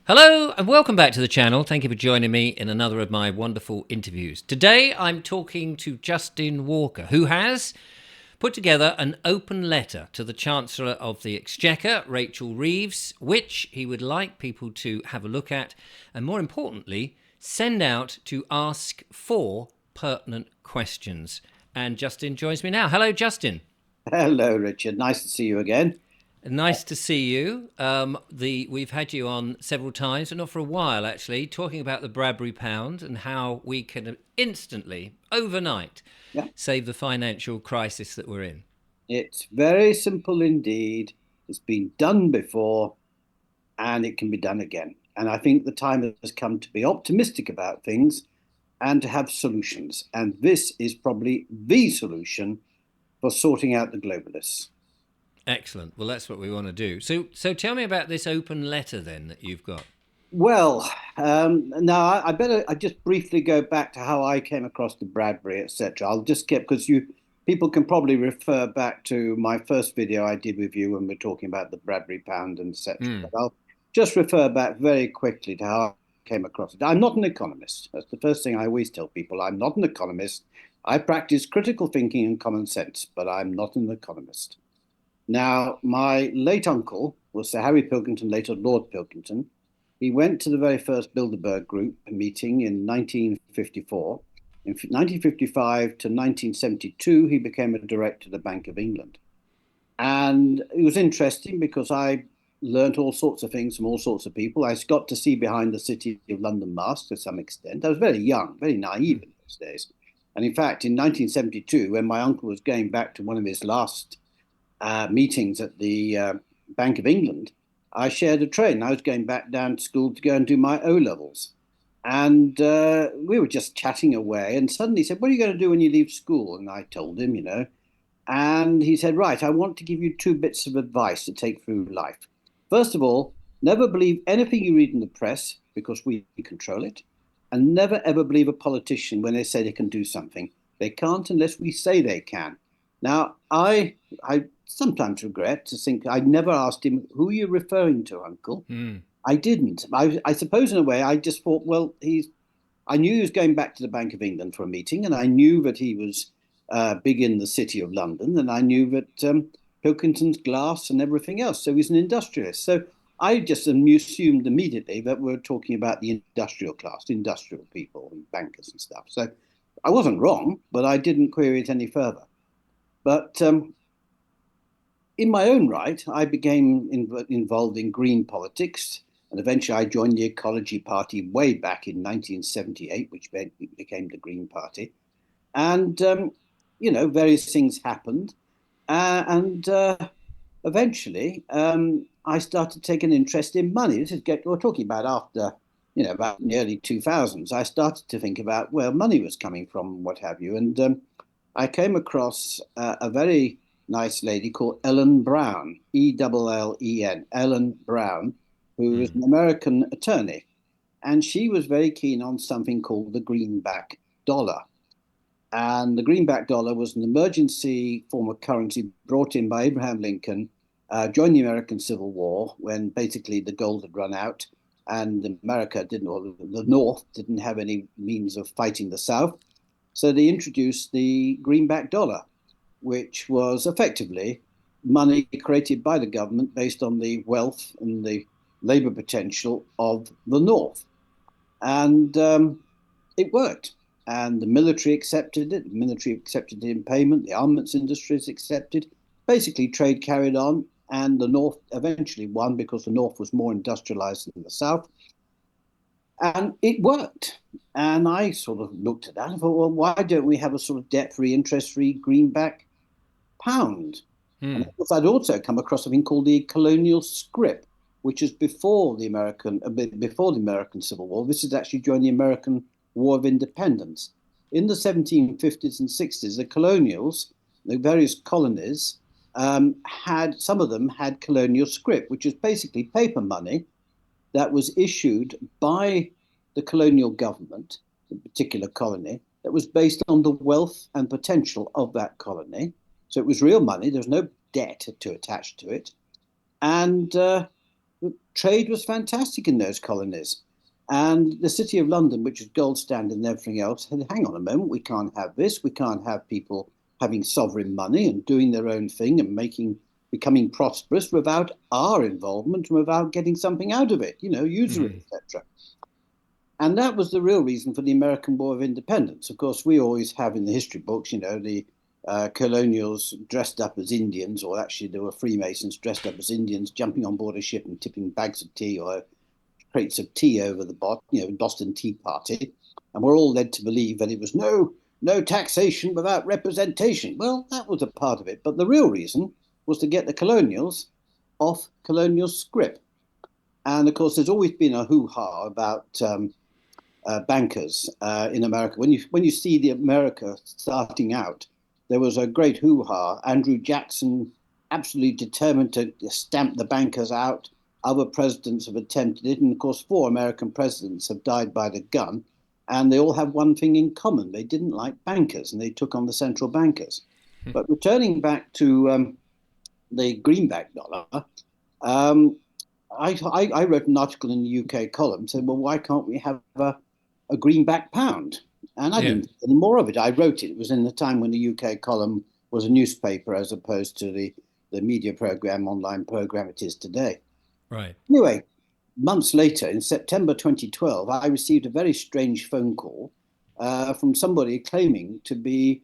Hello and welcome back to the channel. Thank you for joining me in another of my wonderful interviews. Today I'm talking to Justin Walker, who has put together an open letter to the Chancellor of the Exchequer, Rachel Reeves, which he would like people to have a look at and, more importantly, send out to ask for pertinent questions. And Justin joins me now. Hello, Justin. Hello, Richard. Nice to see you again. Nice to see you. We've had you on several times, but not for a while actually, talking about the Bradbury Pound and how we can instantly, overnight, Yeah, save the financial crisis that we're in. it's very simple indeed. It's been done before and it can be done again. And I think the time has come to be optimistic about things and to have solutions. And this is probably the solution for sorting out the globalists. Excellent. Well, that's what we want to do. So tell me about this open letter then that you've got. Well, now I better I just briefly go back to how I came across the Bradbury, etc. I'll just get because you people can probably refer back to my first video I did with you when we're talking about the Bradbury Pound and etc. Mm. But I'll just refer back very quickly to how I came across it. I'm not an economist. That's the first thing I always tell people. I'm not an economist. I practice critical thinking and common sense, but I'm not an economist. Now, my late uncle was Sir Harry Pilkington, later Lord Pilkington. He went to the very first Bilderberg Group meeting in 1954. In 1955 to 1972, he became a director of the Bank of England. And it was interesting because I learnt all sorts of things from all sorts of people. I got to see behind the City of London mast to some extent. I was very young, very naive in those days. And in fact, in 1972, when my uncle was going back to one of his last meetings at the Bank of England, I shared a train. I was going back down to school to go and do my O levels. And we were just chatting away. And suddenly he said, "What are you going to do when you leave school?" And I told him, you know. And he said, "Right, I want to give you two bits of advice to take through life. First of all, never believe anything you read in the press because we control it. And never ever believe a politician when they say they can do something. They can't unless we say they can." Now, I sometimes regret to think I never asked him, "Who are you referring to, Uncle?" Mm. I didn't. I suppose in a way I just thought, well, I knew he was going back to the Bank of England for a meeting, and I knew that he was big in the City of London, and I knew that Pilkington's glass and everything else. So he's an industrialist. So I just assumed immediately that we're talking about the industrial class, industrial people, and bankers and stuff. So I wasn't wrong, but I didn't query it any further. But in my own right, I became involved in green politics, and eventually I joined the Ecology Party way back in 1978, which became the Green Party. And, various things happened. And eventually, I started taking an interest in money. We're talking about after, about the early 2000s. I started to think about where money was coming from, what have you. And I came across a very nice lady called Ellen Brown, Ellen, Ellen Brown, who was Mm. an American attorney. And she was very keen on something called the greenback dollar. And the greenback dollar was an emergency form of currency brought in by Abraham Lincoln during the American Civil War when basically the gold had run out and America didn't, or the North didn't have any means of fighting the South. So they introduced the greenback dollar, which was effectively money created by the government based on the wealth and the labor potential of the North. And it worked. And the military accepted it. The military accepted it in payment. The armaments industries accepted. Basically, trade carried on, and the North eventually won because the North was more industrialized than the South. And it worked. And I sort of looked at that and thought, well, why don't we have a sort of debt-free, interest-free greenback pound? And Mm. of course, I'd also come across something called the colonial scrip, which is before the American Civil War. This is actually during the American War of Independence. In the 1750s and 60s, the colonials, the various colonies, had some of them had colonial scrip, which is basically paper money that was issued by the colonial government, the particular colony, that was based on the wealth and potential of that colony. So it was real money. There was no debt to attach to it. And trade was fantastic in those colonies. And the City of London, which is gold standard and everything else, said, hang on a moment, we can't have this. We can't have people having sovereign money and doing their own thing and becoming prosperous without our involvement and without getting something out of it, usury, etc. And that was the real reason for the American War of Independence. Of course, we always have in the history books, the colonials dressed up as Indians, or actually there were Freemasons dressed up as Indians, jumping on board a ship and tipping bags of tea or crates of tea over the Boston Tea Party. And we're all led to believe that it was no taxation without representation. Well, that was a part of it. But the real reason was to get the colonials off colonial scrip. And of course, there's always been a hoo-ha about bankers in America. When you see the America starting out, there was a great hoo-ha. Andrew Jackson absolutely determined to stamp the bankers out. Other presidents have attempted it, and of course, 4 American presidents have died by the gun, and they all have one thing in common: they didn't like bankers, and they took on the central bankers. But returning back to the greenback dollar, um, I wrote an article in the UK column saying, well, why can't we have a greenback pound? And I didn't think any more of it. I wrote it. It was in the time when the UK column was a newspaper as opposed to the media program, online program it is today. Right. Anyway, months later, in September 2012, I received a very strange phone call from somebody claiming to be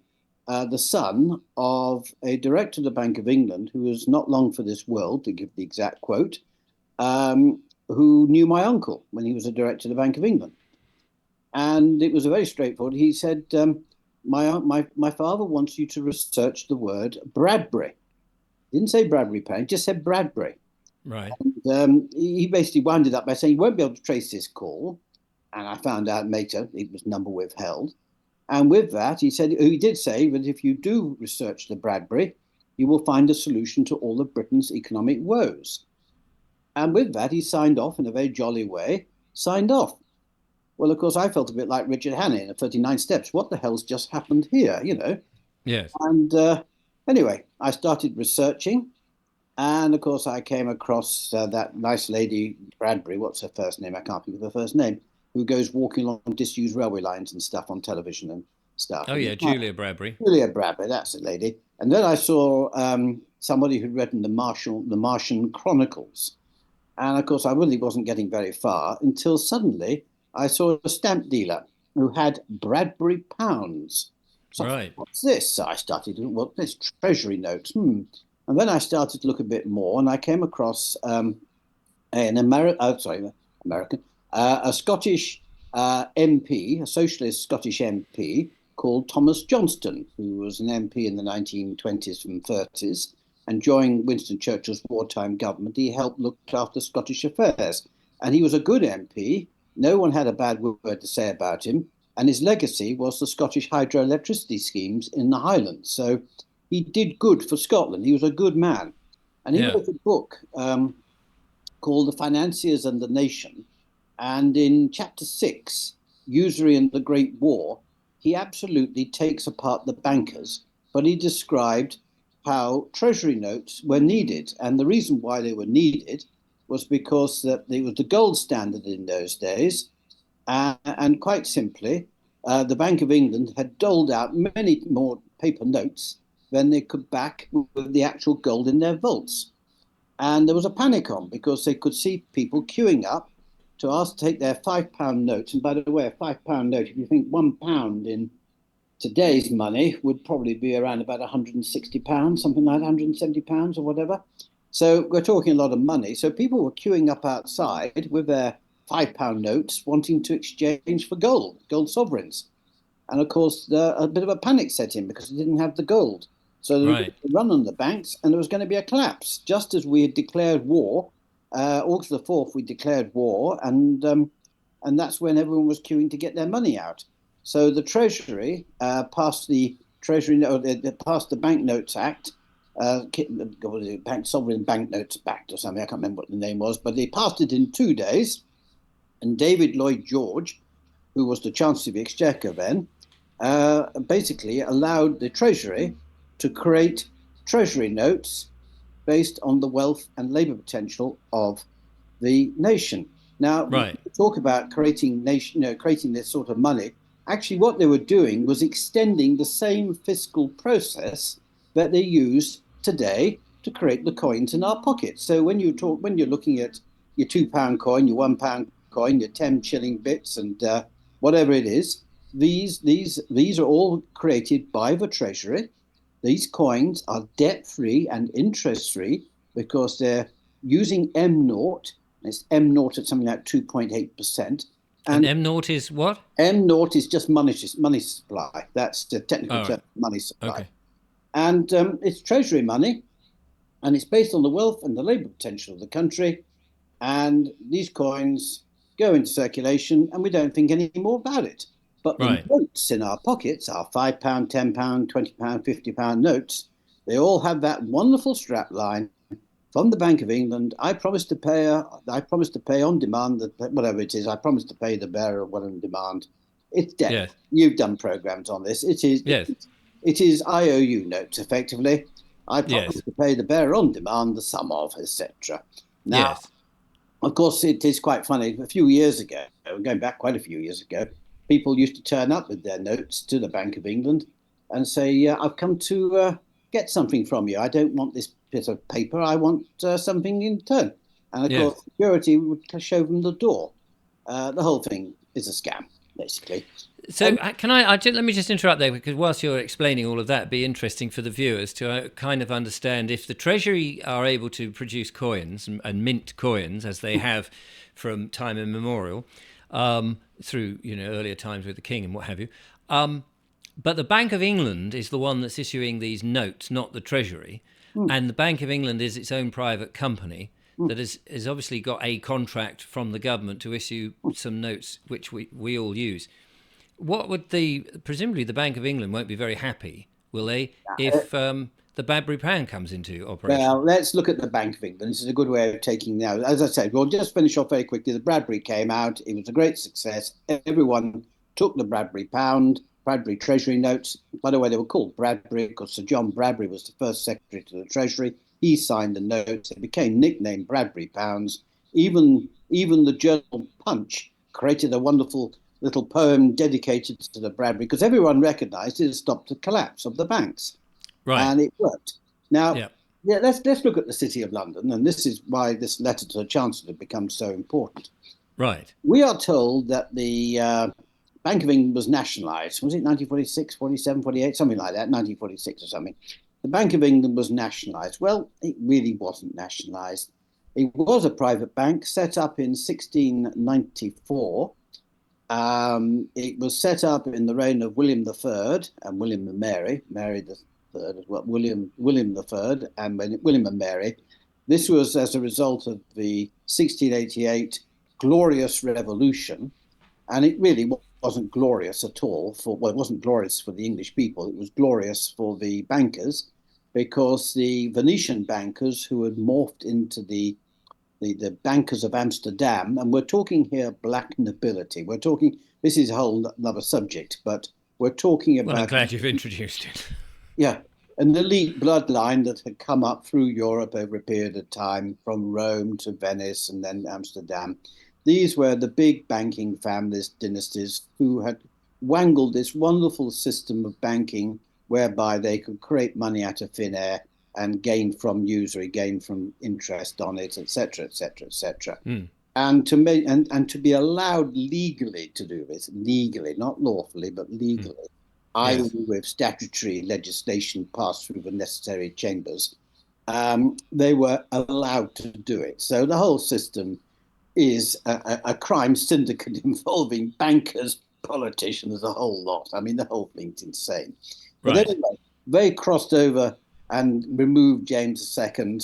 the son of a director of the Bank of England who was not long for this world, to give the exact quote, who knew my uncle when he was a director of the Bank of England. And it was a very straightforward. He said, my father wants you to research the word Bradbury. He didn't say Bradbury Pound, just said Bradbury. Right. And he basically wound it up by saying, you won't be able to trace this call. And I found out later it was number withheld. And with that, he did say that if you do research the Bradbury, you will find a solution to all of Britain's economic woes. And with that, he signed off in a very jolly way, signed off. Well, of course, I felt a bit like Richard Hannay in 39 Steps. What the hell's just happened here, Yes. And anyway, I started researching. And of course, I came across that nice lady, Bradbury, what's her first name? I can't think of her first name, who goes walking along disused railway lines and stuff on television and stuff. Oh, yeah, Julia Bradbury. Julia Bradbury, that's the lady. And then I saw somebody who'd written the Martian Chronicles. And of course, I really wasn't getting very far until suddenly I saw a stamp dealer who had Bradbury Pounds. So Right. what's this? So I started, what this treasury notes? And then I started to look a bit more, and I came across a Scottish MP, a socialist Scottish MP called Thomas Johnston, who was an MP in the 1920s and 30s. And during Winston Churchill's wartime government, he helped look after Scottish affairs. And he was a good MP. No one had a bad word to say about him. And his legacy was the Scottish hydroelectricity schemes in the Highlands. So he did good for Scotland. He was a good man. And he wrote a book called The Financiers and the Nation. And in chapter 6, Usury and the Great War, he absolutely takes apart the bankers, but he described how treasury notes were needed. And the reason why they were needed was because that it was the gold standard in those days. And quite simply, the Bank of England had doled out many more paper notes than they could back with the actual gold in their vaults. And there was a panic on because they could see people queuing up to ask to take their £5 notes. And by the way, a £5 note, if you think £1 in today's money would probably be around about £160, something like £170 or whatever. So we're talking a lot of money. So people were queuing up outside with their £5 notes wanting to exchange for gold sovereigns. And of course, a bit of a panic set in because they didn't have the gold. So there was a run on the banks and there was going to be a collapse. Just as we had declared war, August the 4th, we declared war, and that's when everyone was queuing to get their money out. So the Treasury passed the passed the Banknotes Act, Sovereign Banknotes Act or something. I can't remember what the name was, but they passed it in 2 days. And David Lloyd George, who was the Chancellor of the Exchequer then, basically allowed the Treasury to create treasury notes based on the wealth and labour potential of the nation. Now, when Right. you talk about creating nation, creating this sort of money, actually what they were doing was extending the same fiscal process that they use today to create the coins in our pockets. So when you're looking at your £2 coin, your £1 coin, your 10 shilling bits, and whatever it is, these are all created by the Treasury. These coins are debt free and interest free because they're using M naught. It's M naught at something like 2.8%. And And M naught is what? M naught is just money supply. That's the technical All term, right. money supply. Okay. And it's treasury money, and it's based on the wealth and the labour potential of the country. And these coins go into circulation, and we don't think any more about it. But the Right. notes in our pockets, our £5, £10, £20, £50 notes, they all have that wonderful strap line from the Bank of England. I promise to pay on demand, whatever it is. I promise to pay the bearer what on demand. It's debt. Yes. You've done programs on this. Yes. It is IOU notes effectively. I promise Yes. to pay the bearer on demand the sum of, etc. Now, Yes. of course, it is quite funny. A few years ago, going back quite a few years ago, people used to turn up with their notes to the Bank of England and say, I've come to get something from you. I don't want this bit of paper. I want something in turn. And of Yes. course, security would show them the door. The whole thing is a scam, basically. So can let me just interrupt there, because whilst you're explaining all of that, it'd be interesting for the viewers to kind of understand if the Treasury are able to produce coins and mint coins as they have from time immemorial, through earlier times with the King and what have you. But the Bank of England is the one that's issuing these notes, not the Treasury. Mm, And the Bank of England is its own private company mm. that has obviously got a contract from the government to issue some notes, which we all use. What would presumably the Bank of England won't be very happy, will they, if the Bradbury Pound comes into operation? Well, let's look at the Bank of England. This is a good way of taking now. As I said, we'll just finish off very quickly. The Bradbury came out. It was a great success. Everyone took the Bradbury pound, Bradbury Treasury notes. By the way, they were called Bradbury because Sir John Bradbury was the first secretary to the Treasury. He signed the notes. It became nicknamed Bradbury pounds. Even the journal Punch created a wonderful little poem dedicated to the Bradbury because everyone recognised it had stopped the collapse of the banks, Right. and it worked. Now, Yeah. yeah, let's look at the City of London, and this is why this letter to the Chancellor becomes so important. Right. We are told that the Bank of England was nationalised. Was it 1946, 47, 48, something like that, 1946 or something? The Bank of England was nationalised. Well, it really wasn't nationalised. It was a private bank set up in 1694. It was set up in the reign of William III and William and Mary the Third as well, William the Third and William and Mary. This was as a result of the 1688 Glorious Revolution, and it really wasn't glorious at all it wasn't glorious for the English people. It was glorious for the bankers because the Venetian bankers who had morphed into the bankers of Amsterdam, and we're talking here black nobility. We're talking, this is a whole another subject, but we're talking Well, I'm about, glad you've introduced it. yeah, an elite bloodline that had come up through Europe over a period of time from Rome to Venice and then Amsterdam. These were the big banking families, dynasties, who had wangled this wonderful system of banking whereby they could create money out of thin air and gain from usury, gain from interest on it, etc., etc., etc. Mm. And to make and to be allowed legally to do this, legally, not lawfully, but Mm. legally, i.e., Yes. with statutory legislation passed through the necessary chambers, they were allowed to do it. So the whole system is a crime syndicate involving bankers, politicians, a whole lot. I mean, the whole thing's insane. But Right. anyway, they crossed over and removed James II,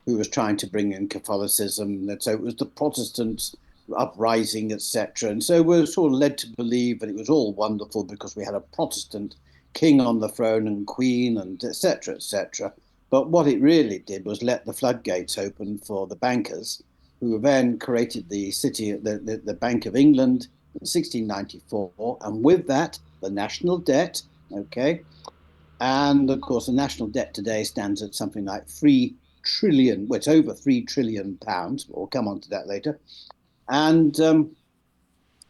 who was trying to bring in Catholicism. And so it was the Protestants uprising, etc. And so we're sort of led to believe that it was all wonderful because we had a Protestant king on the throne and queen and etc. etc. But what it really did was let the floodgates open for the bankers, who then created the Bank of England in 1694, and with that, the national debt. Okay, and of course, the national debt today stands at something like trillion, well, it's over £3 trillion. We'll come on to that later. And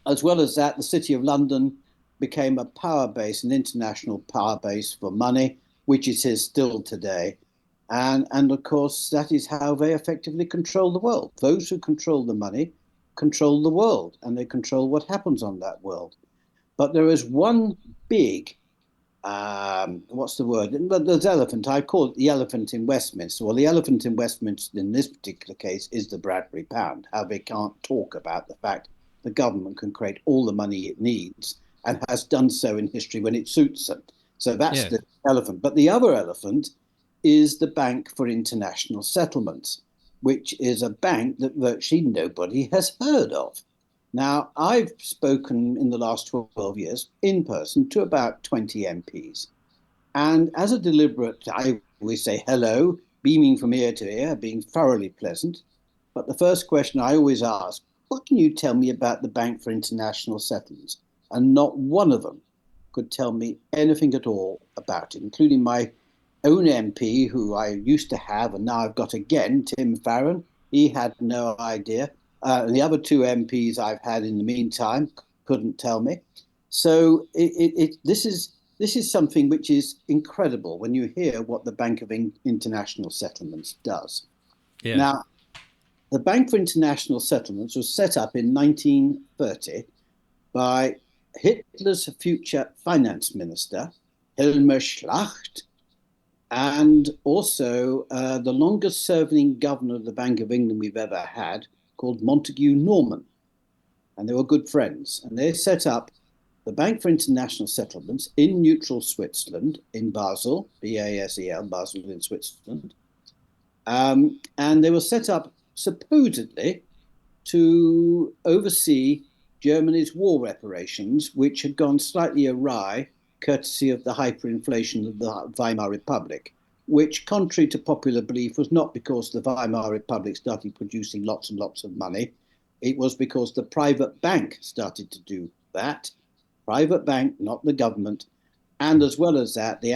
as well as that, the City of London became a power base, an international power base for money, which it is still today. And of course, that is how they effectively control the world. Those who control the money control the world, and they control what happens on that world. But there is one big, what's the word? There's elephant. I call it the elephant in Westminster. Well, the elephant in Westminster in this particular case is the Bradbury Pound, how they can't talk about the fact the government can create all the money it needs and has done so in history when it suits them. So that's the elephant. But the other elephant is the Bank for International Settlements, which is a bank that virtually nobody has heard of. Now, I've spoken in the last 12 years in person to about 20 MPs. And as a deliberate, I always say hello, beaming from ear to ear, being thoroughly pleasant. But the first question I always ask, what can you tell me about the Bank for International Settlements? And not one of them could tell me anything at all about it, including my own MP, who I used to have, and now I've got again, Tim Farron. He had no idea. And the other two MPs I've had in the meantime couldn't tell me. So this is something which is incredible when you hear what the Bank of International Settlements does. Yeah. Now, the Bank for International Settlements was set up in 1930 by Hitler's future finance minister, Helmer Schlacht, and also the longest serving governor of the Bank of England we've ever had, called Montague Norman. And they were good friends. And they set up the Bank for International Settlements in neutral Switzerland, in Basel, Basel, Basel in Switzerland. And they were set up supposedly to oversee Germany's war reparations, which had gone slightly awry courtesy of the hyperinflation of the Weimar Republic, which, contrary to popular belief, was not because the Weimar Republic started producing lots and lots of money. It was because the private bank started to do that. Private bank, not the government. And as well as that, the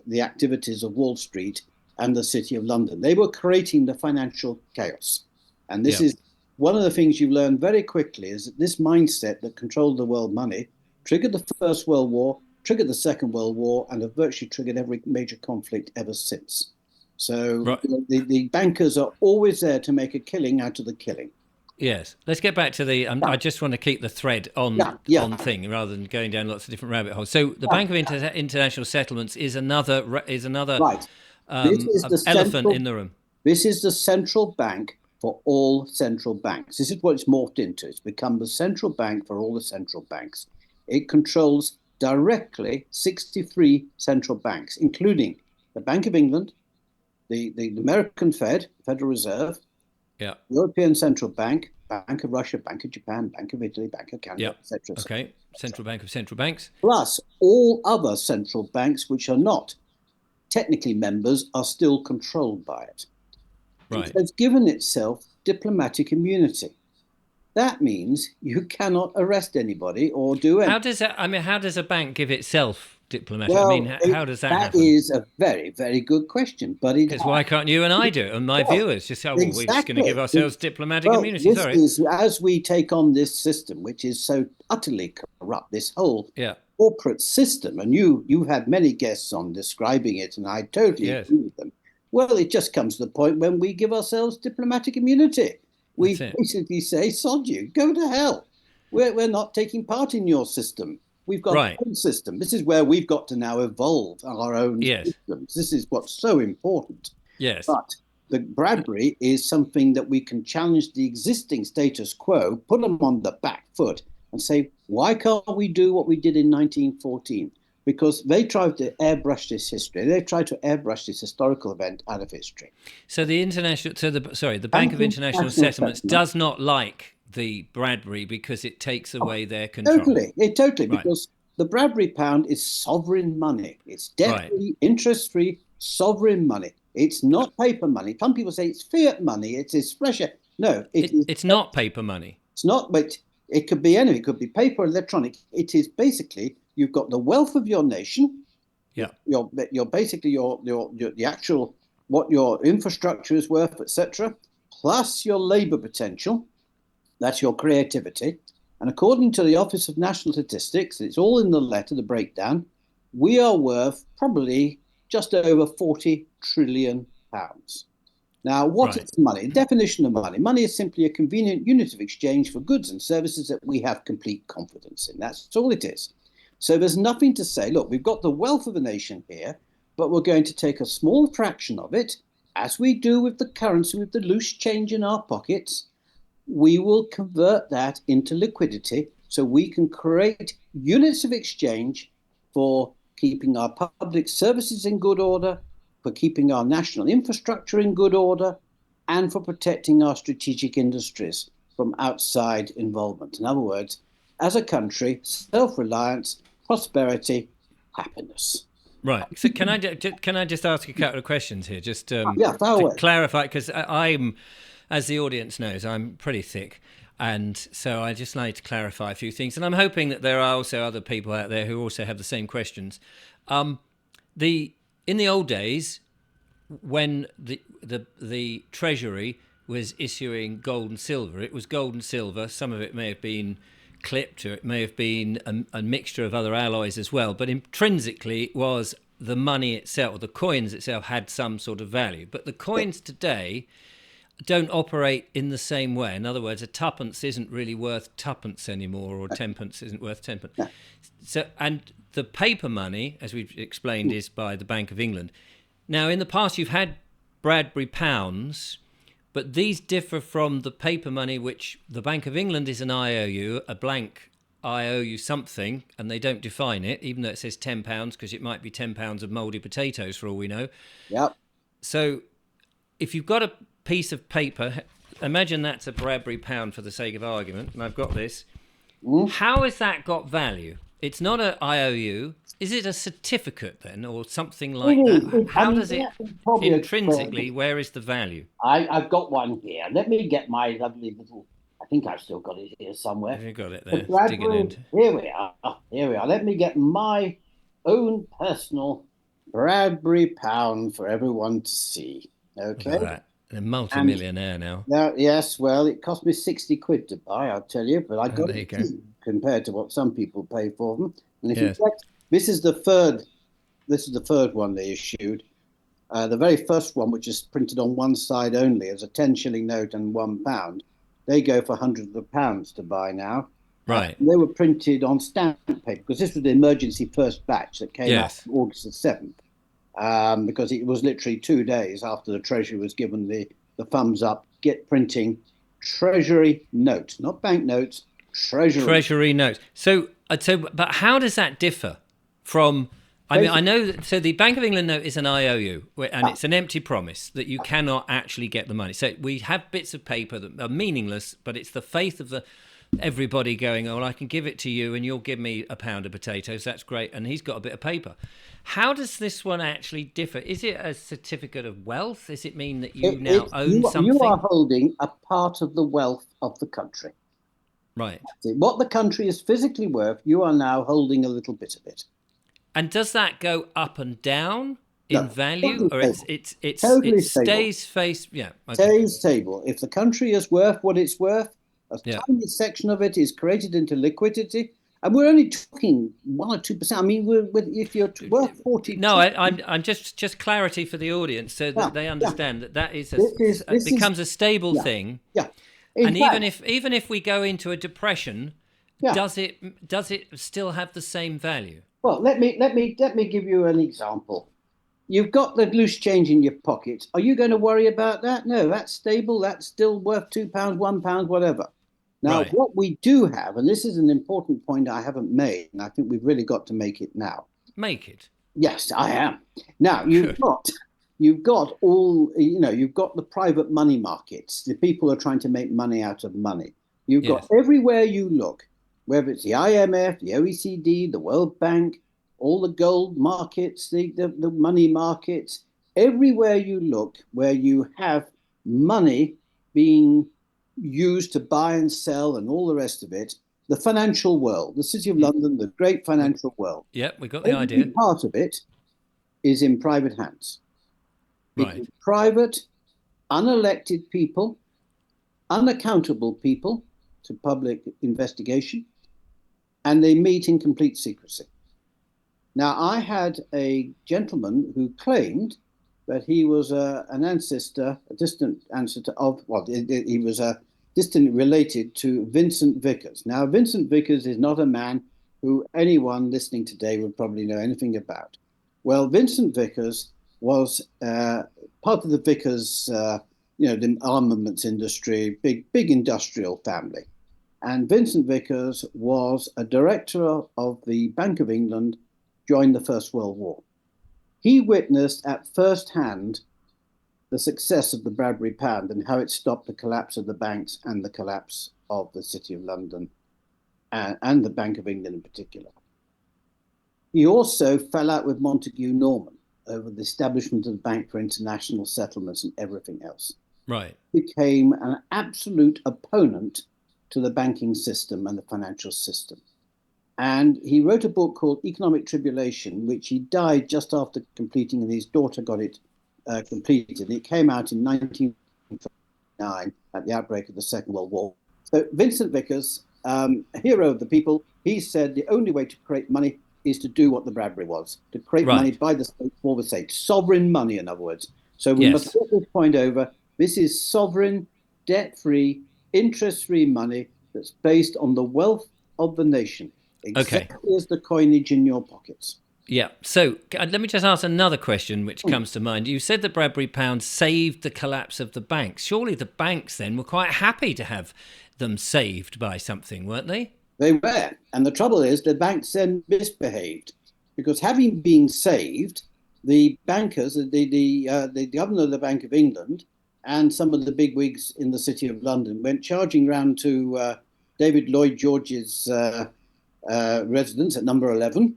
the activities of Wall Street and the City of London. They were creating the financial chaos. And this is one of the things you learn very quickly, is that this mindset that controlled the world money triggered the First World War, triggered the Second World War, and have virtually triggered every major conflict ever since. So the bankers are always there to make a killing out of the killing. Yes. Let's get back to the... I just want to keep the thread on thing rather than going down lots of different rabbit holes. So the Bank of International Settlements is another right. Elephant in the room. This is the central bank for all central banks. This is what it's morphed into. It's become the central bank for all the central banks. It controls directly 63 central banks, including the Bank of England, the American Fed, Federal Reserve, European Central Bank, Bank of Russia, Bank of Japan, Bank of Italy, Bank of Canada, etc. Okay, Central Bank of Central Banks. Plus all other central banks which are not technically members are still controlled by it. Right. It has given itself diplomatic immunity. That means you cannot arrest anybody or do anything. How does a bank give itself diplomatic? Well, how does that happen? That is a very, very good question. Because why can't you and I do it? And my viewers just say, we're just going to give ourselves diplomatic immunity. Sorry. As we take on this system, which is so utterly corrupt, this whole corporate system, and you've had many guests on describing it, and I totally agree with them. Well, it just comes to the point when we give ourselves diplomatic immunity. We basically say, sod you, go to hell. We're not taking part in your system. We've got our own system. This is where we've got to now evolve our own systems. This is what's so important. Yes. But the Bradbury is something that we can challenge the existing status quo, put them on the back foot and say, why can't we do what we did in 1914? Because they tried to airbrush this history. They tried to airbrush this historical event out of history. So the Bank of International Settlements does not like the Bradbury because it takes away their control. Totally, because the Bradbury Pound is sovereign money. It's debt-free, interest-free, sovereign money. It's not paper money. Some people say it's fiat money. It's pressure. No, it's not paper money. It's not, but it could be anything. It could be paper, electronic. It is basically, you've got the wealth of your nation. Yeah. You're basically the actual what your infrastructure is worth, etc., plus your labour potential, that's your creativity. And according to the Office of National Statistics, it's all in the letter, the breakdown, we are worth probably just over 40 trillion pounds. Now, what is money? Definition of money. Money is simply a convenient unit of exchange for goods and services that we have complete confidence in. That's all it is. So there's nothing to say, look, we've got the wealth of a nation here, but we're going to take a small fraction of it, as we do with the currency, with the loose change in our pockets. We will convert that into liquidity so we can create units of exchange for keeping our public services in good order, for keeping our national infrastructure in good order, and for protecting our strategic industries from outside involvement. In other words, as a country, self-reliance, prosperity, happiness. Right. So can I just ask a couple of questions here, just to clarify, because I'm, as the audience knows, I'm pretty thick. And so I just like to clarify a few things. And I'm hoping that there are also other people out there who also have the same questions. In the old days, when the Treasury was issuing gold and silver, it was gold and silver. Some of it may have been clipped, or it may have been a mixture of other alloys as well. But intrinsically, it was the money itself, the coins itself had some sort of value. But the coins today don't operate in the same way. In other words, a tuppence isn't really worth tuppence anymore, or tenpence isn't worth tenpence. So, and the paper money, as we've explained, is by the Bank of England. Now, in the past, you've had Bradbury Pounds, but these differ from the paper money, which the Bank of England is an IOU, a blank I owe you something, and they don't define it, even though it says £10, because it might be £10 of mouldy potatoes for all we know. Yep. So if you've got a piece of paper, imagine that's a Bradbury Pound for the sake of argument, and I've got this. How has that got value? It's not an IOU. Is it a certificate then, or something like that? How does it intrinsically, where is the value? I've got one here. Let me get my lovely little, I think I've still got it here somewhere. Have you got it there? Here we are. Here we are. Let me get my own personal Bradbury Pound for everyone to see. Okay. Right. A multi-millionaire now. Yes, well, it cost me 60 quid to buy, I'll tell you, but I got it compared to what some people pay for them. And if you check, this is the third one they issued. The very first one, which is printed on one side only, as a 10-shilling note and £1, they go for hundreds of pounds to buy now. Right. They were printed on stamp paper, because this was the emergency first batch that came out on August the 7th. Because it was literally 2 days after the Treasury was given the thumbs up, get printing Treasury notes, not bank notes, Treasury notes. So, but how does that differ from? I mean, I know that, so the Bank of England note is an IOU, and it's an empty promise that you cannot actually get the money. So we have bits of paper that are meaningless, but it's the faith of everybody going, oh, well, I can give it to you and you'll give me a pound of potatoes. That's great. And he's got a bit of paper. How does this one actually differ? Is it a certificate of wealth? Does it mean that you now own something? You are holding a part of the wealth of the country. Right. What the country is physically worth, you are now holding a little bit of it. And does that go up and down in value, or it totally stays face? Yeah, stays stable. If the country is worth what it's worth, a tiny section of it is created into liquidity, and we're only talking 1 or 2%. I mean, if you're worth 40. No, I'm just clarity for the audience, so that they understand that this becomes a stable thing. Yeah. And even if we go into a depression, does it still have the same value? Well, let me give you an example. You've got the loose change in your pocket. Are you going to worry about that? No, that's stable. That's still worth £2, £1, whatever. Now, what we do have, and this is an important point I haven't made, and I think we've really got to make it now. Make it. Yes, I am. Now, you've got all, you've got the private money markets. The people are trying to make money out of money. You've got everywhere you look, whether it's the IMF, the OECD, the World Bank, all the gold markets, the money markets, everywhere you look where you have money being used to buy and sell and all the rest of it, the financial world, the City of London, the great financial world. Yeah, we got the idea. Every part of it is in private hands. It Right. was private, unelected people, unaccountable people to public investigation, and they meet in complete secrecy. Now, I had a gentleman who claimed that he was an ancestor, a distant ancestor of, well, he was distantly related to Vincent Vickers. Now, Vincent Vickers is not a man who anyone listening today would probably know anything about. Well, Vincent Vickers was part of the Vickers, the armaments industry, big industrial family. And Vincent Vickers was a director of the Bank of England during the First World War. He witnessed at first hand the success of the Bradbury Pound and how it stopped the collapse of the banks and the collapse of the City of London and the Bank of England in particular. He also fell out with Montague Norman over the establishment of the Bank for International Settlements and everything else. Right. Became an absolute opponent to the banking system and the financial system. And he wrote a book called Economic Tribulation, which he died just after completing, and his daughter got it completed. It came out in 1939 at the outbreak of the Second World War. So Vincent Vickers, a hero of the people, he said the only way to create money is to do what the Bradbury was, to create money by the state for the state. Sovereign money, in other words. So we must put this point over. This is sovereign, debt-free, interest-free money that's based on the wealth of the nation. Exactly as the coinage in your pockets. Yeah. So let me just ask another question which comes to mind. You said the Bradbury Pound saved the collapse of the banks. Surely the banks then were quite happy to have them saved by something, weren't they? They were. And the trouble is the banks then misbehaved because having been saved, the bankers, the governor of the Bank of England and some of the bigwigs in the City of London went charging round to David Lloyd George's residence at number 11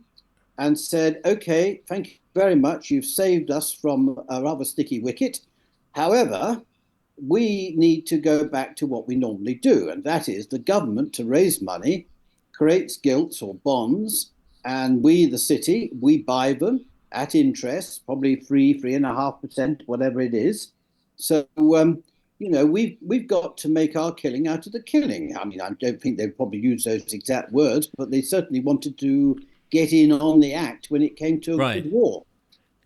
and said, okay, thank you very much. You've saved us from a rather sticky wicket. However, we need to go back to what we normally do. And that is the government, to raise money, creates gilts or bonds. And we, the city, we buy them at interest, probably 3.5%, whatever it is. So, we've got to make our killing out of the killing. I mean, I don't think they probably used those exact words, but they certainly wanted to get in on the act when it came to a good war.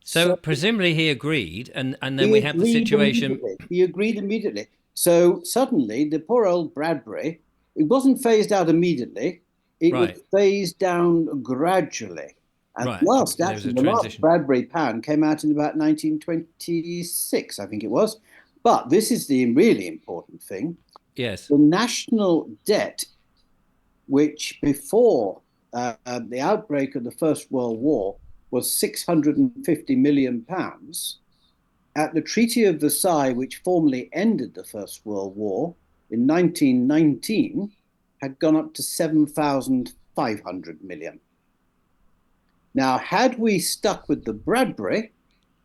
So presumably he agreed, and then we have the situation. He agreed immediately. So suddenly the poor old Bradbury, it wasn't phased out immediately. It was phased down gradually. And the last Bradbury Pound came out in about 1926, I think it was. But this is the really important thing. Yes. The national debt, which before the outbreak of the First World War was 650 million pounds, at the Treaty of Versailles, which formally ended the First World War in 1919, had gone up to 7,500 million. Now, had we stuck with the Bradbury,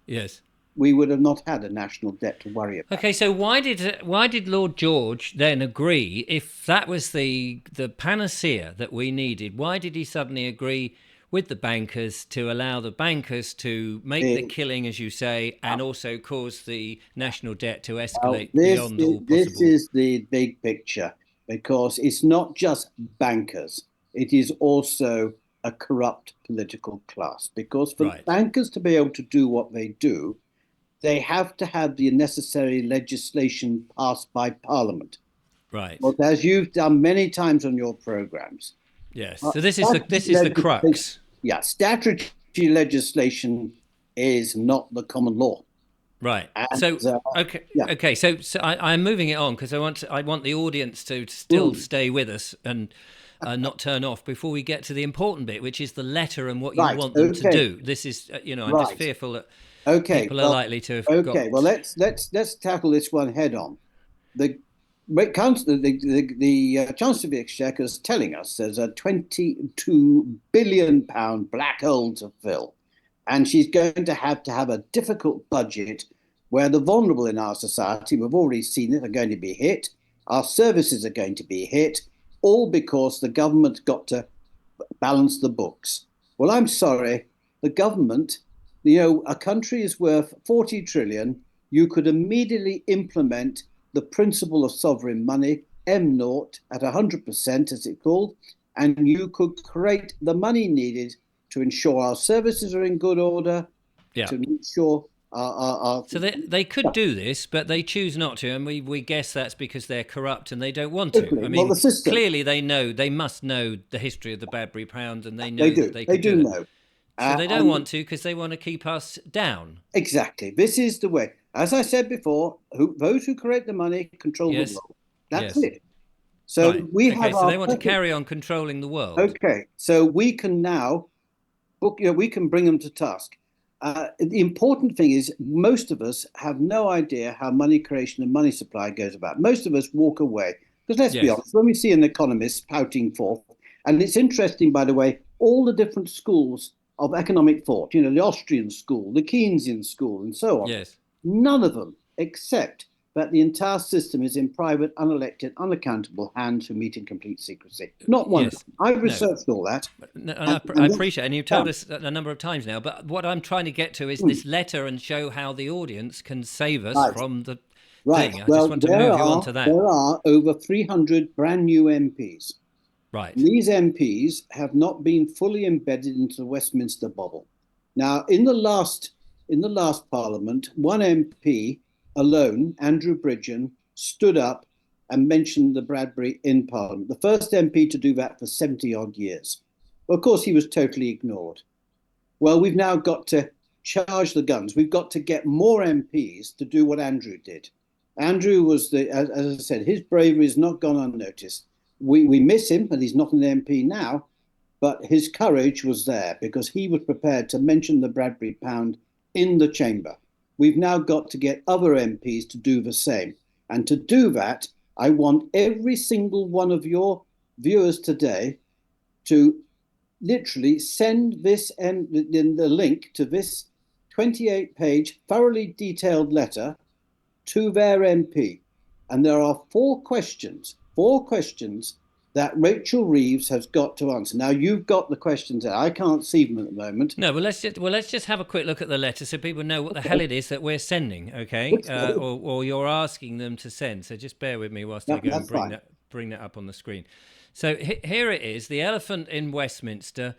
yes, we would have not had a national debt to worry about. Okay, so why did Lord George then agree, if that was the panacea that we needed? Why did he suddenly agree with the bankers to allow the bankers to make the killing, as you say, and also cause the national debt to escalate beyond all possible? This is the big picture, because it's not just bankers; it is also a corrupt political class. Because for bankers to be able to do what they do, they have to have the necessary legislation passed by Parliament. Right. But as you've done many times on your programs. Yes. So this is the crux. Yeah. Statutory legislation is not the common law. Right. And, okay. So I'm moving it on because I want the audience to still stay with us and not turn off before we get to the important bit, which is the letter and what you want them to do. This is, I'm just fearful that people are likely to have got... Well, let's tackle this one head on. The Chancellor, the Chancellor of the Exchequer is telling us there's a £22 billion black hole to fill, and she's going to have a difficult budget where the vulnerable in our society, we've already seen it, are going to be hit. Our services are going to be hit, all because the government's got to balance the books. Well, I'm sorry, the government A country is worth 40 trillion. You could immediately implement the principle of sovereign money, M naught, at 100%, as it's called, and you could create the money needed to ensure our services are in good order, Yeah. to ensure our So they could do this, but they choose not to, and we guess that's because they're corrupt and they don't want to. I well, mean, the system. clearly they must know the history of the Bradbury Pound, and they They know that do. they They could do do that. know. So they don't And want to because they want to keep us down. exactly. This is the way. As I said before, those who create the money control the Yes, world. That's yes, it. So right. we Okay, have so our they want to perfect. carry on controlling the world. Okay. So we can now we can bring them to task. The important thing is most of us have no idea how money creation and money supply goes about. Most of us walk away. Because let's be Yes, honest, when we see an economist pouting forth, and it's interesting, by the way, all the different schools of economic thought, the Austrian school, the Keynesian school, and so on, yes, none of them, except that the entire system is in private, unelected, unaccountable hands who meet in complete secrecy. Not one of yes. them. I've No, researched all that. no, and And, I and appreciate it, and you've yeah. told us a number of times now. But what I'm trying to get to is this letter and show how the audience can save us Right. from the Right. thing. I just Well, want to move you on to that. there are over 300 brand new MPs. Right. These MPs have not been fully embedded into the Westminster bubble. Now, in the last Parliament, one MP alone, Andrew Bridgen, stood up and mentioned the Bradbury in Parliament. The first MP to do that for 70 odd years. Well, of course, he was totally ignored. Well, we've now got to charge the guns. We've got to get more MPs to do what Andrew did. Andrew was as I said, his bravery has not gone unnoticed. We miss him, and he's not an MP now, but his courage was there because he was prepared to mention the Bradbury Pound in the chamber. We've now got to get other MPs to do the same. And to do that, I want every single one of your viewers today to literally send this and the link to this 28-page, thoroughly detailed letter to their MP. And there are four questions that Rachel Reeves has got to answer. Now, you've got the questions there. I can't see them at the moment. No, let's just have a quick look at the letter so people know what the hell it is that we're sending, okay? Okay. Or you're asking them to send. So just bear with me whilst I Yeah, go and that's fine. bring that up on the screen. So here it is: the elephant in Westminster.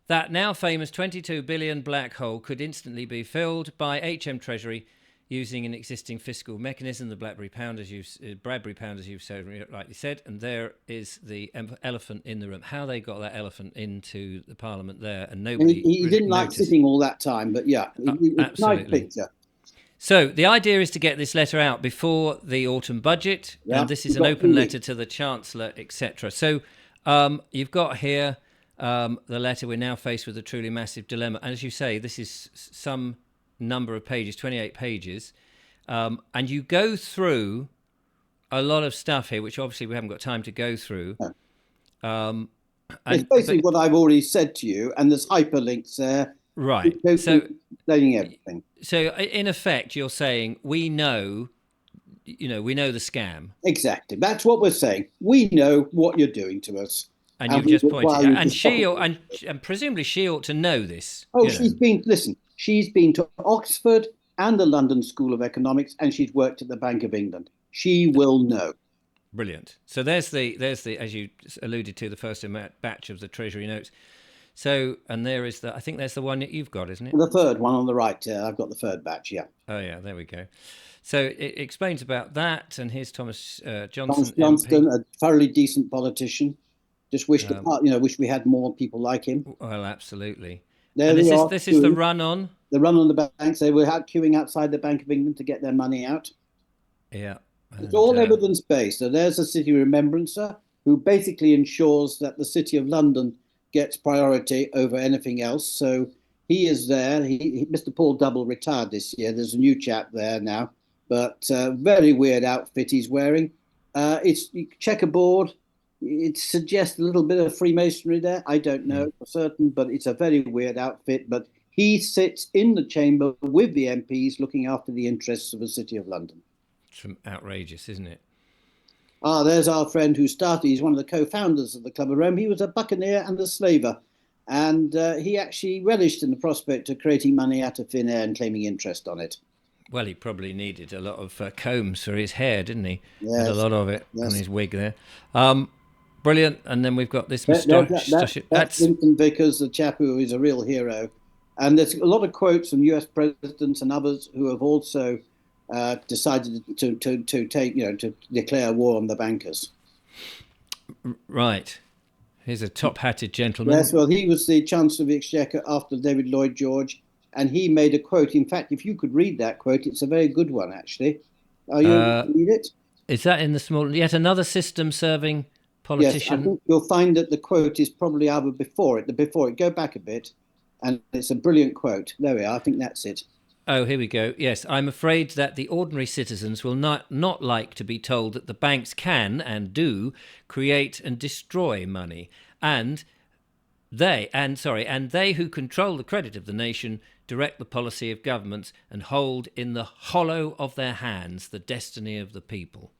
That now famous 22 billion black hole could instantly be filled by HM Treasury using an existing fiscal mechanism, the Bradbury Pound, as you've so rightly said. And there is the elephant in the room. How they got that elephant into the Parliament there, and And nobody he really didn't like noticed. sitting all that time, but yeah, it's a nice Absolutely. picture. So the idea is to get this letter out before the autumn budget, Yeah, and this is we've an got open 2 letter weeks. to the Chancellor, etc. So you've got here the letter. We're now faced with a truly massive dilemma. And as you say, this is some number of pages, 28 pages. And you go through a lot of stuff here, which obviously we haven't got time to go through. Yeah. Um, It's and basically but what I've already said to you, and there's hyperlinks there, right, explaining everything. so in effect, you're saying we know the scam, Exactly. That's what we're saying. We know what you're doing to us, and and you've we just pointed require out, you to and stop it. and presumably she ought to know this. Oh, she's been to Oxford and the London School of Economics, and she's worked at the Bank of England. She will know. Brilliant. So there's the as you alluded to, the first batch of the Treasury notes. So, and there is I think there's the one that you've got, isn't it? The third one on the right. I've got the third batch. Yeah. Oh yeah, there we go. So it explains about that, and here's Thomas Thomas Johnson, MP. Johnston, a thoroughly decent politician. Just wish we had more people like him. Well, absolutely. There And they are, this is the queuing. run on. The run on the banks. They were out queuing outside the Bank of England to get their money out. Yeah. It's And all evidence based. So there's a city remembrancer who basically ensures that the City of London gets priority over anything else. So he is there. Mr. Paul Double retired this year. There's a new chap there now, but very weird outfit he's wearing. It's checkerboard. It suggests a little bit of Freemasonry there. I don't know for certain, but it's a very weird outfit. But he sits in the chamber with the MPs looking after the interests of the City of London. It's outrageous, isn't it? There's our friend who started. He's one of the co-founders of the Club of Rome. He was a buccaneer and a slaver. And he actually relished in the prospect of creating money out of thin air and claiming interest on it. Well, he probably needed a lot of combs for his hair, didn't he? Had a Yes, lot of it on yes. his wig there. Brilliant. And then we've got this moustache. That's Vincent Vickers, the chap who is a real hero. And there's a lot of quotes from US presidents and others who have also decided to take, to declare war on the bankers. Right. Here's a top-hatted gentleman. Yes, well, he was the Chancellor of the Exchequer after David Lloyd George, and he made a quote. In fact, if you could read that quote, it's a very good one, actually. Are you able to read it? Is that in the small? Yet another system-serving politician. Yes, I think you'll find that the quote is probably either before it. Go back a bit, and it's a brilliant quote. There we are. I think that's it. Oh, here we go. Yes, I'm afraid that the ordinary citizens will not like to be told that the banks can and do create and destroy money, and they who control the credit of the nation direct the policy of governments and hold in the hollow of their hands the destiny of the people.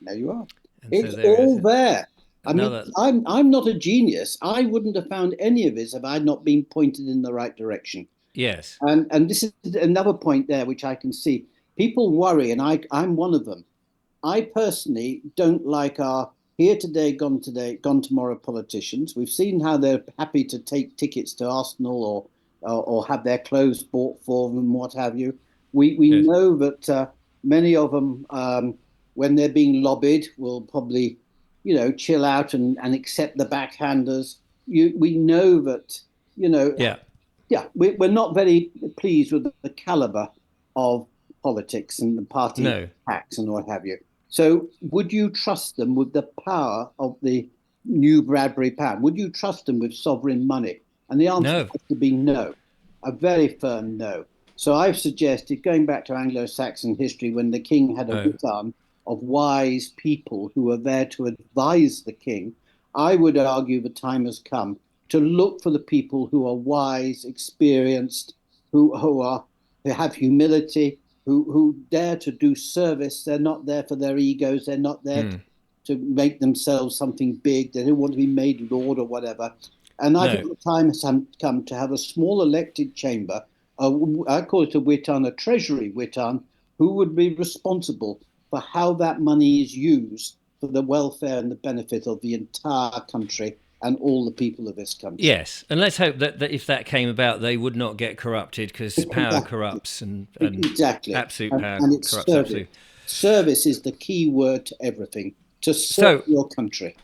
There you are. And it's so all there. Another... I mean, I'm not a genius. I wouldn't have found any of this if I'd not been pointed in the right direction. Yes. And this is another point there which I can see. People worry, and I'm one of them. I personally don't like our here today, gone tomorrow politicians. We've seen how they're happy to take tickets to Arsenal or have their clothes bought for them, what have you. We Yes. know that many of them, when they're being lobbied, will probably, chill out and accept the backhanders. We know that, Yeah, we're not very pleased with the caliber of politics and the party attacks and what have you. So would you trust them with the power of the new Bradbury Pound? Would you trust them with sovereign money? And the answer has to be no, a very firm no. So I've suggested, going back to Anglo-Saxon history, when the king had a witan of wise people who were there to advise the king, I would argue the time has come to look for the people who are wise, experienced, who have humility, who dare to do service. They're not there for their egos. They're not there to make themselves something big. They don't want to be made lord or whatever. And I think the time has come to have a small elected chamber. I call it a witan, a treasury witan, who would be responsible for how that money is used for the welfare and the benefit of the entire country and all the people of this country. Yes, and let's hope that if that came about, they would not get corrupted, because power corrupts, and exactly, absolute power and it's corrupts. service. Absolutely. Service is the key word to everything. To serve your country.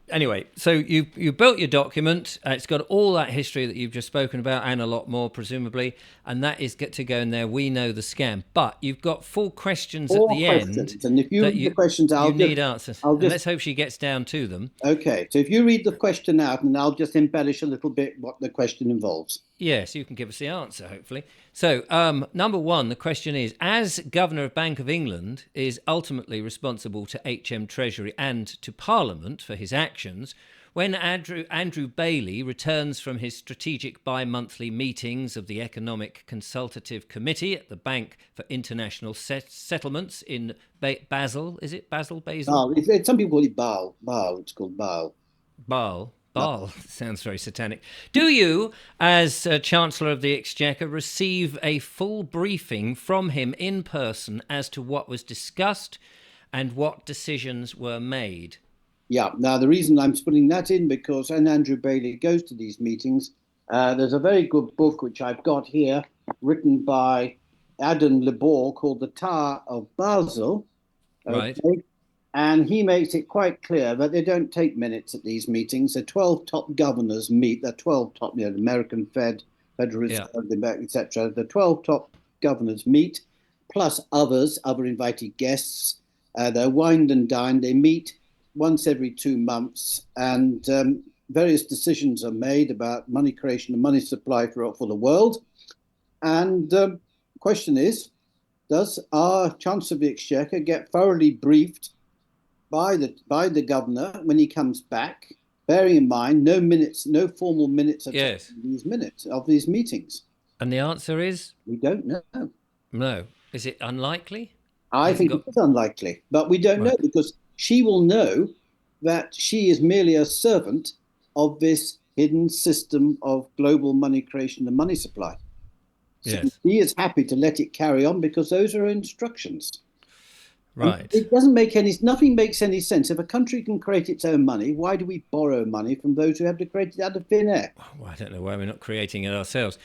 Anyway, so you built your document. It's got all that history that you've just spoken about, and a lot more, presumably. And that is get to go in there. We know the scam, but you've got 4 questions at the end. And if you read the questions out, you need answers. Let's hope she gets down to them. Okay, so if you read the question out, and I'll just embellish a little bit what the question involves. Yes, you can give us the answer, hopefully. So, number 1, the question is, as Governor of Bank of England is ultimately responsible to HM Treasury and to Parliament for his actions, when Andrew Bailey returns from his strategic bi-monthly meetings of the Economic Consultative Committee at the Bank for International Settlements in Basel, is it Basel? Some people call it Basel. It's called Basel. Basel sounds very satanic. Do you, as Chancellor of the Exchequer, receive a full briefing from him in person as to what was discussed and what decisions were made? Yeah. Now, the reason I'm putting that in, because when Andrew Bailey goes to these meetings, there's a very good book which I've got here, written by Adam Lebor, called The Tower of Basel. Right. Okay? And he makes it quite clear that they don't take minutes at these meetings. The 12 top governors meet. The 12 top, the American Fed, Federal Reserve, etc. The 12 top governors meet, plus other invited guests. They're wined and dined. They meet once every 2 months, and various decisions are made about money creation and money supply for the world. And the question is, does our Chancellor of the Exchequer get thoroughly briefed by the governor when he comes back, bearing in mind no formal minutes of these meetings? And the answer is? We don't know. No. Is it unlikely? I think it is unlikely, but we don't know, because she will know that she is merely a servant of this hidden system of global money creation and money supply. So Yes. he is happy to let it carry on because those are instructions. And Right. it doesn't make nothing makes any sense. If a country can create its own money, why do we borrow money from those who have to create it out of thin air? Well, I don't know why we're not creating it ourselves.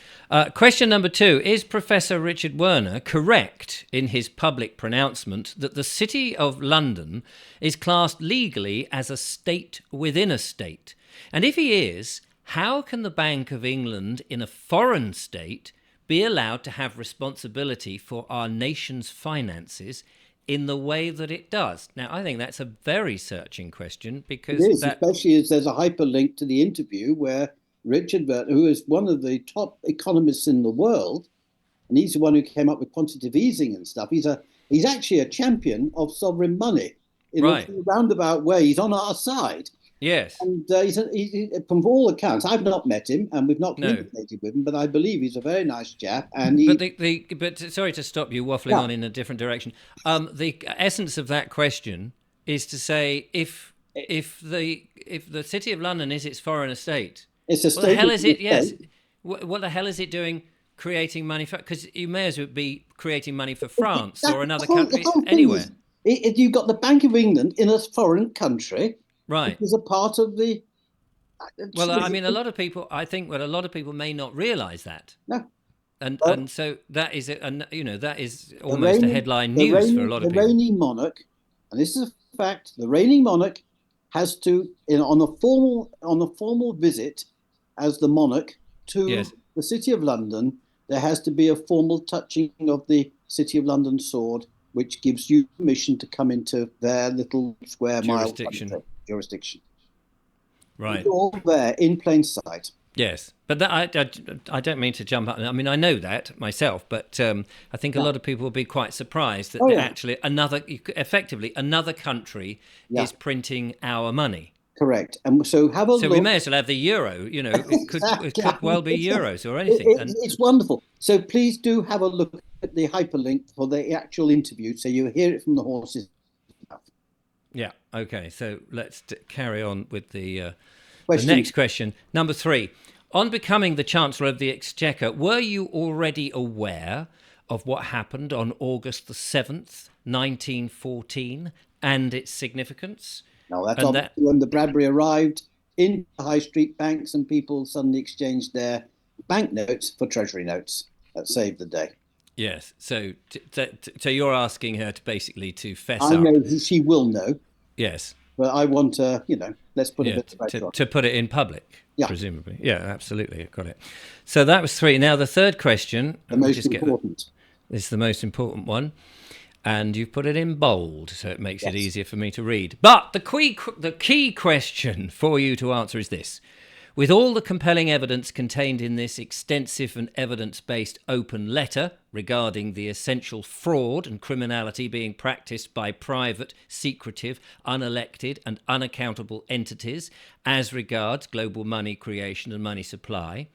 Question number 2. Is Professor Richard Werner correct in his public pronouncement that the City of London is classed legally as a state within a state? And if he is, how can the Bank of England in a foreign state be allowed to have responsibility for our nation's finances in the way that it does? Now, I think that's a very searching question, It because is, that, especially as there's a hyperlink to the interview where Richard Burton, who is one of the top economists in the world, and he's the one who came up with quantitative easing and stuff. He's actually a champion of sovereign money in a right. roundabout way. He's on our side. Yes. And from all accounts, I've not met him and we've not No. communicated with him, but I believe he's a very nice chap. And But he, but sorry to stop you waffling yeah, on in a different direction. The essence of that question is to say, if the City of London is its foreign estate, it's a what the state hell of is the it? Yes, state. what the hell is it doing? Creating money for, because you may as well be creating money for France or another The country whole thing anywhere. is, you've got the Bank of England in a foreign country, which Right. is a part of the. Well, I mean, a lot of people, I think, well, a lot of people may not realise that. No, And so that is that is the almost a reigning, headline news for a lot of the people. reigning monarch, and this is a fact, the reigning monarch has to, on a formal visit as the monarch to Yes. the City of London, there has to be a formal touching of the City of London sword, which gives you permission to come into their little square mile Jurisdiction. jurisdiction. It's Right. all there in plain sight. Yes, but I don't mean to jump up. I mean, I know that myself, but I think a Yeah. lot of people will be quite surprised that Oh yeah. actually effectively another country Yeah. is printing our money. Correct. And so have a So we look. may as well have the euro. It Exactly. could well be euros or anything. And It's wonderful. So please do have a look at the hyperlink for the actual interview, so you hear it from the horse's mouth. yeah, okay. So let's carry on with the Question. next question. Number 3. On becoming the Chancellor of the Exchequer, were you already aware of what happened on August the 7th, 1914, and its significance? Now, that's And that, obviously when the Bradbury arrived in the high street banks and people suddenly exchanged their banknotes for treasury notes. That saved the day. yes. So so you're asking her to basically to fess I up. know she will know, Yes. but I want to, let's put a Yeah, bit of pressure on. to put it in public, Yeah, presumably. Yeah, absolutely. Got it. So that was 3. Now the third question, the we'll most just get important. this is the most important one, and you've put it in bold, so it makes it Yes. easier for me to read. But the key question for you to answer is this. With all the compelling evidence contained in this extensive and evidence-based open letter regarding the essential fraud and criminality being practiced by private, secretive, unelected and unaccountable entities as regards global money creation and money supply,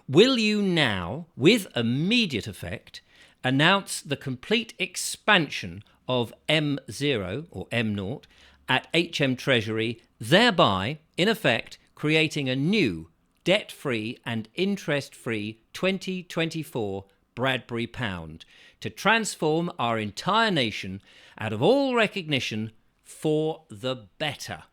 will you now, with immediate effect, announce the complete expansion of M0 or M0 at HM Treasury, thereby, in effect, creating a new debt-free and interest-free 2024 Bradbury Pound to transform our entire nation out of all recognition for the better?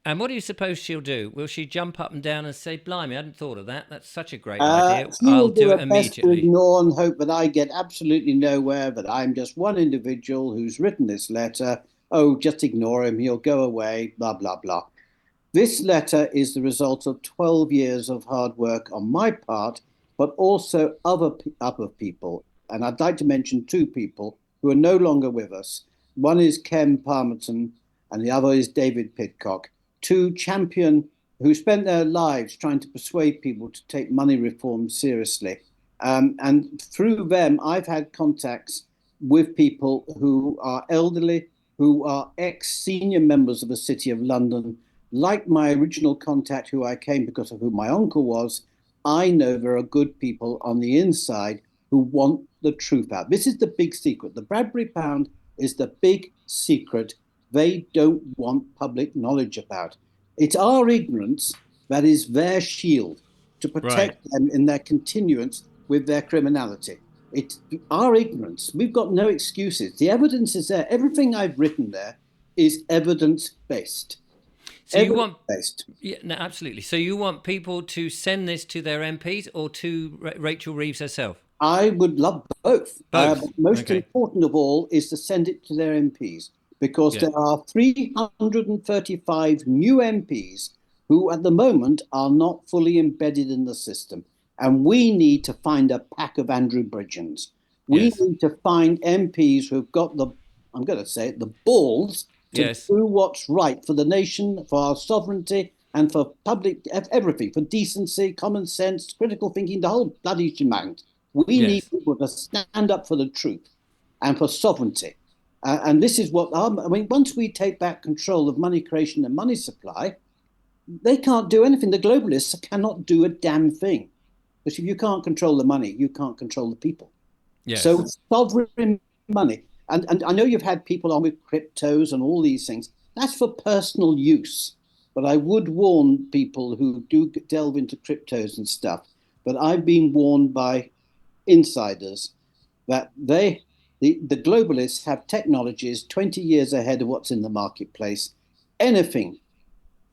And what do you suppose she'll do? Will she jump up and down and say, blimey, I hadn't thought of that. That's such a great idea. She I'll will do do her it best to immediately. ignore and hope that I get absolutely nowhere, that I'm just one individual who's written this letter. Oh, just ignore him. He'll go away, blah, blah, blah. This letter is the result of 12 years of hard work on my part, but also other people. And I'd like to mention 2 people who are no longer with us. One is Ken Palmerton, and the other is David Pidcock, 2 who spent their lives trying to persuade people to take money reform seriously. And through them, I've had contacts with people who are elderly, who are ex-senior members of the City of London. Like my original contact, who I came because of who my uncle was, I know there are good people on the inside who want the truth out. This is the big secret. The Bradbury Pound is the big secret they don't want public knowledge about. It's our ignorance that is their shield to Right. protect them in their continuance with their criminality. It's our ignorance. We've got no excuses. The evidence is there. Everything I've written there is evidence based. So you Evidence want, based. yeah, no, absolutely. So you want people to send this to their MPs or to Rachel Reeves herself? I would love both. Both. But most Okay. important of all is to send it to their MPs because Yeah. there are 335 new MPs who at the moment are not fully embedded in the system. And we need to find a pack of Andrew Bridgens. We Yes. need to find MPs who've got the, I'm going to say it, the balls to Yes. do what's right for the nation, for our sovereignty, and for public everything, for decency, common sense, critical thinking, the whole bloody shebang. We need Yes. people to stand up for the truth and for sovereignty. And this is what, I mean, once we take back control of money creation and money supply, they can't do anything. The globalists cannot do a damn thing. Because if you can't control the money, you can't control the people. So Yes. sovereign money, and I know you've had people on with cryptos and all these things. That's for personal use. But I would warn people who do delve into cryptos and stuff. But I've been warned by insiders that the globalists have technologies 20 years ahead of what's in the marketplace. Anything,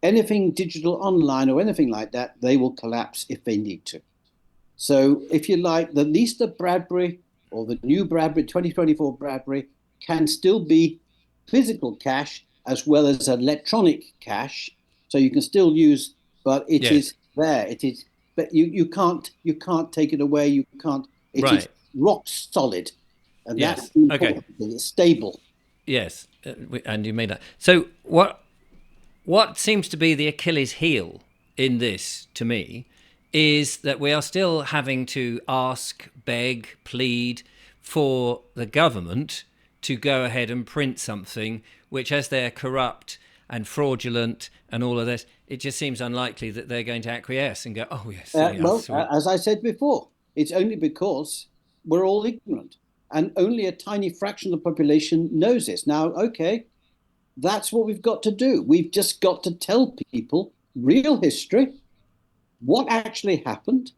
anything digital online or anything like that, they will collapse if they need to. So if you like, the least of Bradbury or the new Bradbury, 2024 Bradbury can still be physical cash as well as electronic cash. So you can still use, but it Yes. is there. It is, but you can't take it away. You can't. It is Right. rock solid, and that's Yes. the Okay. important thing. It's stable. Yes. And you made that. So what seems to be the Achilles heel in this to me is that we are still having to ask, beg, plead for the government to go ahead and print something which, as they're corrupt and fraudulent and all of this, it just seems unlikely that they're going to acquiesce and go, oh, yes, silly Well, us. We, as I said before, it's only because we're all ignorant, and only a tiny fraction of the population knows this. Now, okay, that's what we've got to do. We've just got to tell people real history, what actually happened,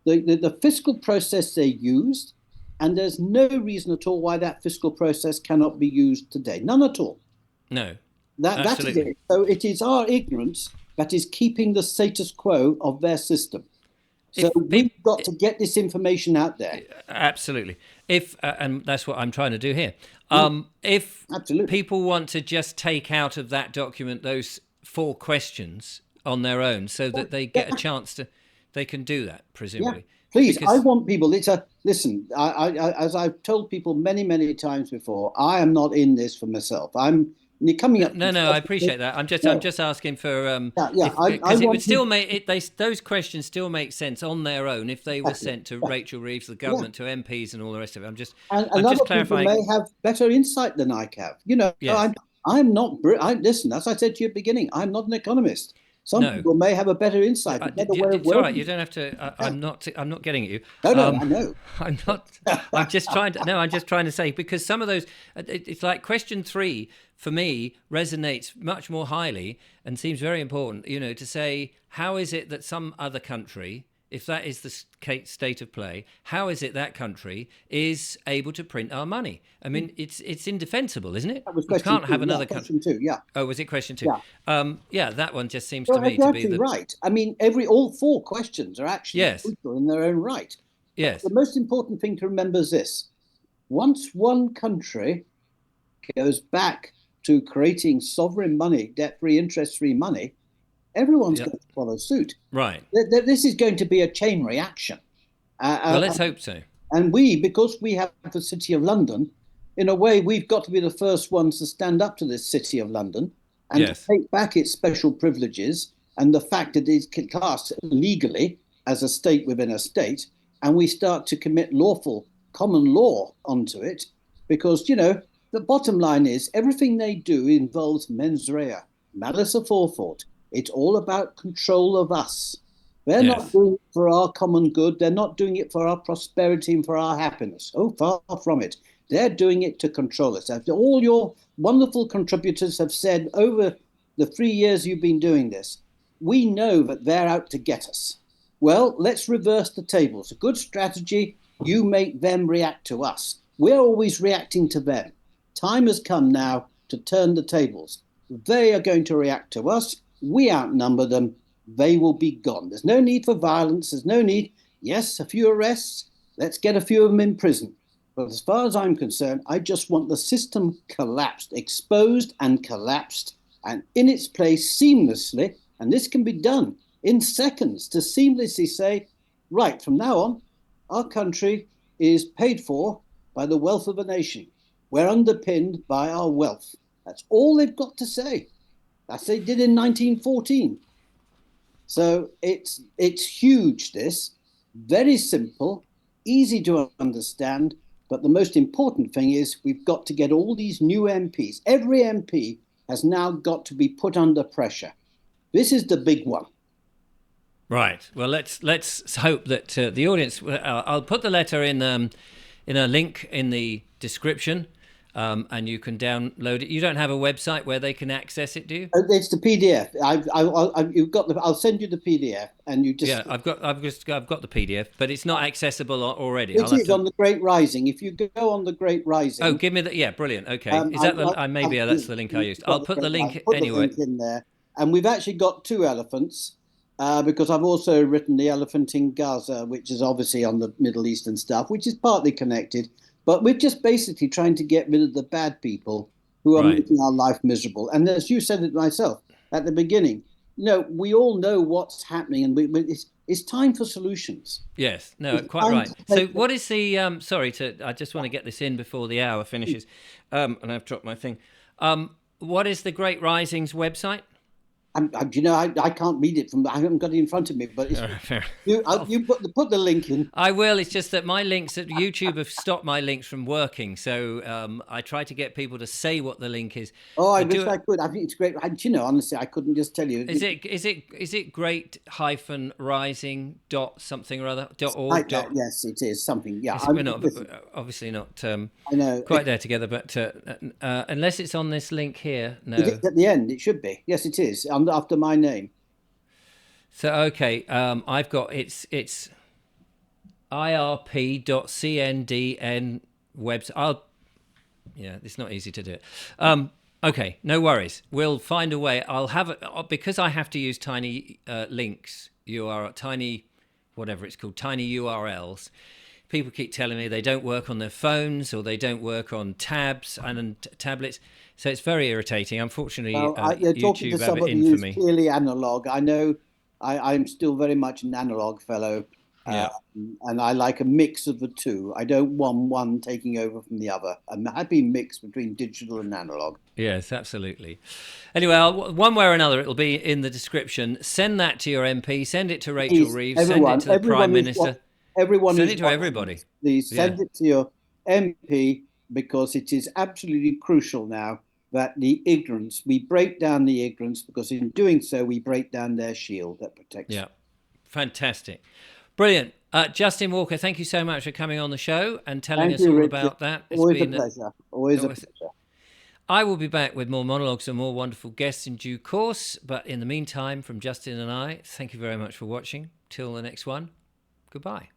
the fiscal process they used, and there's no reason at all why that fiscal process cannot be used today. None at all. no, That is absolutely. it. So it is our ignorance that is keeping the status quo of their system. So If we've people, got to get this information out there. absolutely. If and that's what I'm trying to do here. Mm, If absolutely. people want to just take out of that document those four questions on their own, so that they get a Yeah, chance to, they can do that yeah. presumably. Please, I Because want people. It's a listen. As I've told people many, many times before, I am not in this for myself. I'm coming up. no, I appreciate that. I'm No, just asking for yeah, yeah. if I because it would want still people. make it, they, those questions still make sense on their own if they were Exactly. sent to Yeah, Rachel Reeves, the yeah. government, to MPs, and all the rest of it. And I'm just other people clarifying. may have better insight than I have. Yes. I'm not. I listen. As I said to you at the beginning, I'm not an economist. Some No. people may have a better insight, a better way of It's all right. wording You it. don't have to. Yeah. I'm not getting at you. No, no, Um, I know. I'm not. I'm just trying to. No, I'm just trying to say, because some of those. It's like question three for me resonates much more highly and seems very important. You know, to say, how is it that some other country, if that is the state of play, how is it that country is able to print our money? I mean, it's indefensible, isn't it? That was You question can't have two. Yeah, another country. question two. Yeah, Oh, was it question two? yeah. Yeah, that one just seems to Well, me you're to be actually the right. I mean, all four questions are actually yes, crucial in their own right. But the yes, most important thing to remember is this: once one country goes back to creating sovereign money, debt-free, interest-free money, everyone's yeah, going to follow suit. right. This is going to be a chain reaction. Well, Uh, let's uh, hope so. and we, because we have the City of London, in a way, we've got to be the first ones to stand up to this City of London and to Yes, take back its special privileges and the fact that it's classed legally as a state within a state. And we start to commit lawful common law onto it because, the bottom line is everything they do involves mens rea, malice aforethought. It's all about control of us. They're not yes, doing it for our common good. They're not doing it for our prosperity and for our happiness. Oh, far from it. They're doing it to control us. As all your wonderful contributors have said over the 3 years you've been doing this, we know that they're out to get us. Well, let's reverse the tables. A good strategy, you make them react to us. We're always reacting to them. Time has come now to turn the tables. They are going to react to us. We outnumber them. They will be gone. There's no need for violence. There's no need. Yes, a few arrests. Let's get a few of them in prison. But as far as I'm concerned, I just want the system collapsed, exposed and collapsed, and in its place seamlessly. And this can be done in seconds to seamlessly say, right, from now on, our country is paid for by the wealth of a nation. We're underpinned by our wealth. That's all they've got to say. That's what they did in 1914. So it's huge, this. Very simple, easy to understand. But the most important thing is we've got to get all these new MPs. Every MP has now got to be put under pressure. This is the big one. Right. Well, let's hope that the audience. I'll put the letter in a link in the description, and you can download it. You don't have a website where they can access it, do you? It's the PDF. You've got I'll send you the PDF, and you just. Yeah, I've got the PDF, but it's not accessible already. It is on the Great Rising. If you go on the Great Rising. Oh, give me the. Yeah, brilliant. Okay, is that maybe that's the link I used? I'll put the link anyway. The link in there, and we've actually got two elephants. Because I've also written The Elephant in Gaza, which is obviously on the Middle Eastern stuff, which is partly connected. But we're just basically trying to get rid of the bad people who are making our life miserable. And as you said it myself at the beginning, we all know what's happening, and it's time for solutions. Yes, no, quite right. So what is the, I just want to get this in before the hour finishes, and I've dropped my thing. What is the Great Rising's website? I can't read it I haven't got it in front of me, but you put the link in. I will. It's just that my links at YouTube have stopped my links from working, so I try to get people to say what the link is. Oh, I wish I could. I think it's great. Honestly, I couldn't just tell you. Is it great-rising dot something or other .org? Yes, it is something. Yeah, we're not obviously not. I know quite there together, but unless it's on this link here, no. It is at the end. It should be. Yes, it is. After my name. So okay, I've got it's irp.cndn website. It's not easy to do it. Okay, no worries. We'll find a way. I'll have it because I have to use tiny links. Tiny, whatever it's called, tiny URLs. People keep telling me they don't work on their phones or they don't work on tabs and tablets. So it's very irritating. Unfortunately, YouTube have it in for me. Clearly analog. I know I'm still very much an analog fellow. And I like a mix of the two. I don't want one taking over from the other. I'm a happy mix between digital and analog. Yes, absolutely. Anyway, one way or another, it'll be in the description. Send that to your MP. Send it to Rachel Reeves. Send it to the Prime Minister. Send it to everybody. Please send it to your MP, because it is absolutely crucial now that we break down the ignorance, because in doing so, we break down their shield that protects them. Fantastic. Brilliant. Justin Walker, thank you so much for coming on the show and telling us all about that. Always a pleasure. Always a pleasure. I will be back with more monologues and more wonderful guests in due course. But in the meantime, from Justin and I, thank you very much for watching. Till the next one, goodbye.